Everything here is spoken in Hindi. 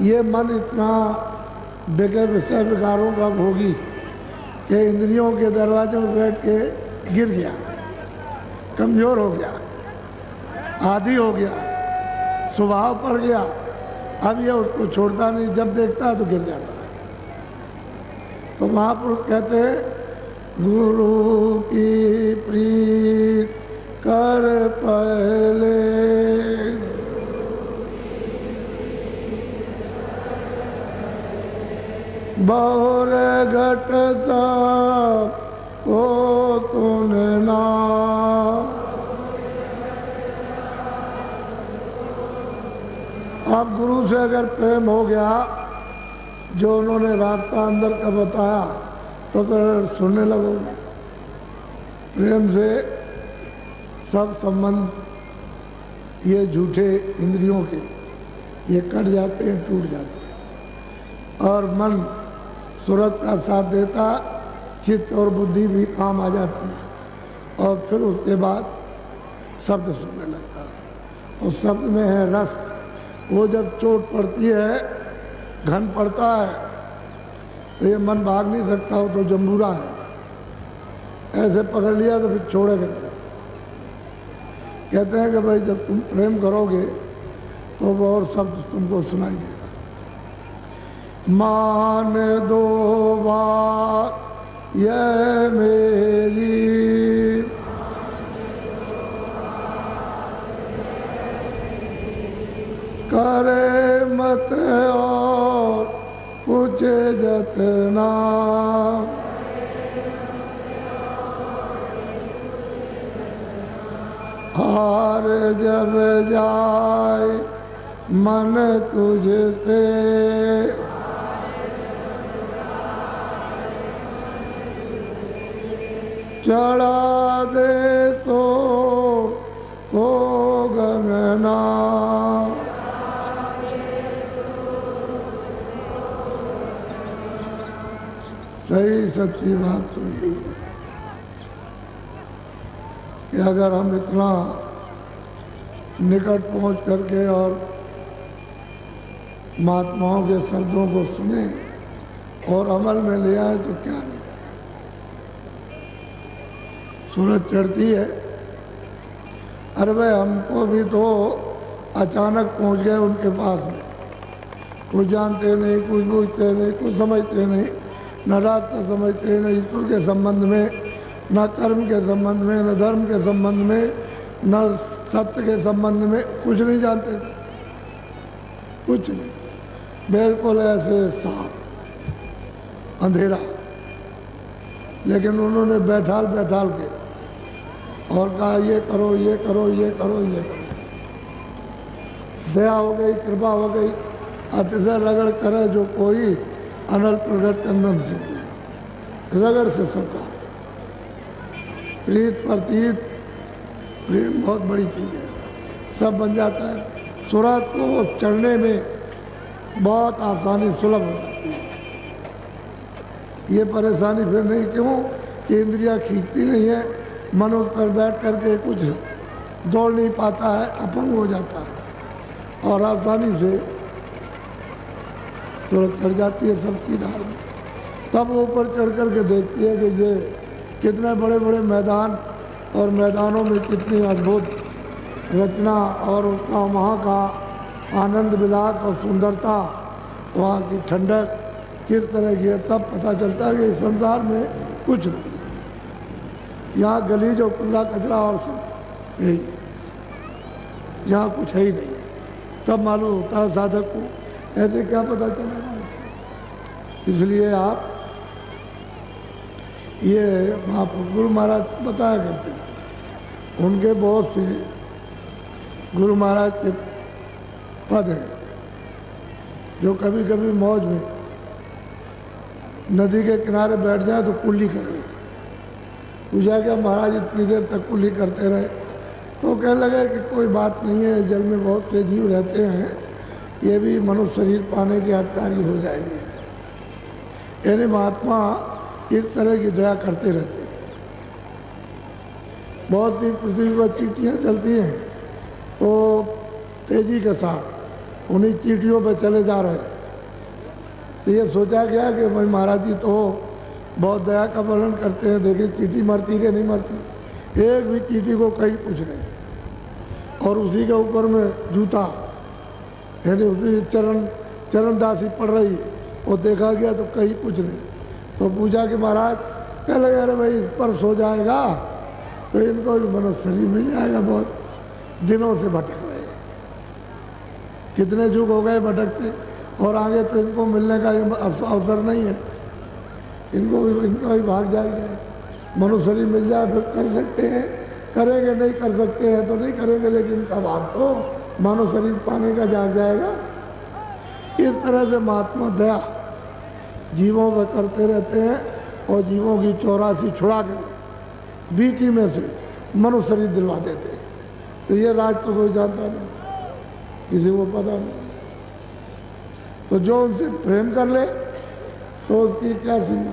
ये मन इतना बेके विषय विकारों का भोगी कि इंद्रियों के दरवाजों में बैठ के गिर गया, कमज़ोर हो गया, आदी हो गया, स्वभाव पड़ गया। अब ये उसको छोड़ता नहीं, जब देखता है तो गिर जाता है। तो महापुरुष कहते हैं गुरु की प्रीत कर पहले, बहुर घट सब को सुनना। अब गुरु से अगर प्रेम हो गया, जो उन्होंने रास्ता अंदर का बताया, तो फिर सुनने लगोगे। प्रेम से सब संबंध ये झूठे इंद्रियों के ये कट जाते हैं, टूट जाते हैं, और मन सूरत का साथ देता, चित्त और बुद्धि भी काम आ जाती है, और फिर उसके बाद शब्द सुनने लगता है। और शब्द में है रस। वो जब चोट पड़ती है, घन पड़ता है, तो ये मन भाग नहीं सकता, वो तो जम्बूरा है, ऐसे पकड़ लिया तो फिर छोड़ेगा। कहते हैं कि भाई जब तुम प्रेम करोगे तो वो और शब्द तुमको सुनाई देगा। मान दो बात ये मेरी, करे मत और पूछे जतना, हार जब जाए मन तुझसे, चढ़ा दे तो को गंगना। सही सच्ची बात तो यही है कि अगर हम इतना निकट पहुंच करके और महात्माओं के शब्दों को सुने और अमल में ले आए तो क्या नहीं। सूरज चढ़ती है, अरे भाई हमको भी तो अचानक पहुंच गए उनके पास में, कुछ जानते नहीं, कुछ बूझते नहीं, कुछ समझते नहीं, न रास्ता समझते, न ईश्वर के संबंध में, न कर्म के संबंध में, न धर्म के संबंध में, न सत्य के संबंध में, कुछ नहीं जानते, कुछ नहीं, बिल्कुल ऐसे साफ अंधेरा। लेकिन उन्होंने बैठाल बैठाल के और कहा ये करो, ये करो, ये करो, ये करो। दया हो गई, कृपा हो गई, अतिशय रगड़ करे जो कोई, अनल प्रगट चंदन से, रगड़ से सबका। प्रीत प्रतीत प्रेम बहुत बड़ी चीज़ है, सब बन जाता है। सूरत को चढ़ने में बहुत आसानी, सुलभ हो जाती है। ये परेशानी फिर नहीं, क्यों कि इंद्रियां खींचती नहीं है, मन उस पर बैठ करके कुछ दौड़ नहीं पाता है, अपंग हो जाता है, और आसानी से सूरत चढ़ जाती है सबकी धार में। तब ऊपर चढ़ करके देखती है कि ये कितने बड़े बड़े मैदान, और मैदानों में कितनी अद्भुत रचना, और उसका वहाँ का आनंद विलास और सुंदरता, वहाँ की ठंडक किस तरह की है। तब पता चलता है कि इस संसार में कुछ नहीं, यहाँ गलीज और खुला कचरा और सब यही, यहाँ कुछ है ही नहीं। तब मालूम होता है साधक को, ऐसे क्या पता चलेगा। इसलिए आप ये गुरु महाराज बताया करते थे, उनके बहुत से गुरु महाराज के पद हैं जो कभी कभी मौज में नदी के किनारे बैठ जाए तो कुल्ली करे। पूछा क्या महाराज इतनी देर तक कुल्ली करते रहे, तो कहने लगे कि कोई बात नहीं है, जल में बहुत से जीव रहते हैं, ये भी मनुष्य शरीर पाने के अधिकारी हो जाएंगे। यानी महात्मा इस तरह की दया करते रहते हैं। बहुत सी पृथ्वी पर चींटियाँ चलती हैं तो तेजी के साथ, उन्हीं चींटियों पे चले जा रहे हैं। तो ये सोचा गया कि भाई महाराज जी तो बहुत दया का वर्णन करते हैं, देखिए चींटी मरती कि नहीं मरती, एक भी चींटी को कहीं कुछ नहीं। और उसी के ऊपर में जूता, यानी उसकी चरणदासी पड़ रही, वो देखा गया तो कहीं कुछ नहीं। तो पूछा कि महाराज, कह लगे अरे भाई इस पर सो जाएगा तो इनको मनुष्य शरीर मिल जाएगा, बहुत दिनों से भटक रहे हैं, कितने युग हो गए भटकते, और आगे तो इनको मिलने का अवसर नहीं है, इनका भी भाग जाएगा। मनुष्य शरीर मिल जाए फिर कर सकते हैं, करेंगे नहीं कर सकते हैं तो नहीं करेंगे, लेकिन इनका भाग तो मानव शरीर पाने का जाग जाएगा। इस तरह से महात्मा दया जीवों में करते रहते हैं और जीवों की 84 छुड़ा के बीच ही में से मनुष्य शरीर दिलवा देते हैं। तो ये राज तो कोई जानता नहीं, किसी को पता नहीं। तो जो उनसे प्रेम कर ले तो उसकी क्या सीमा।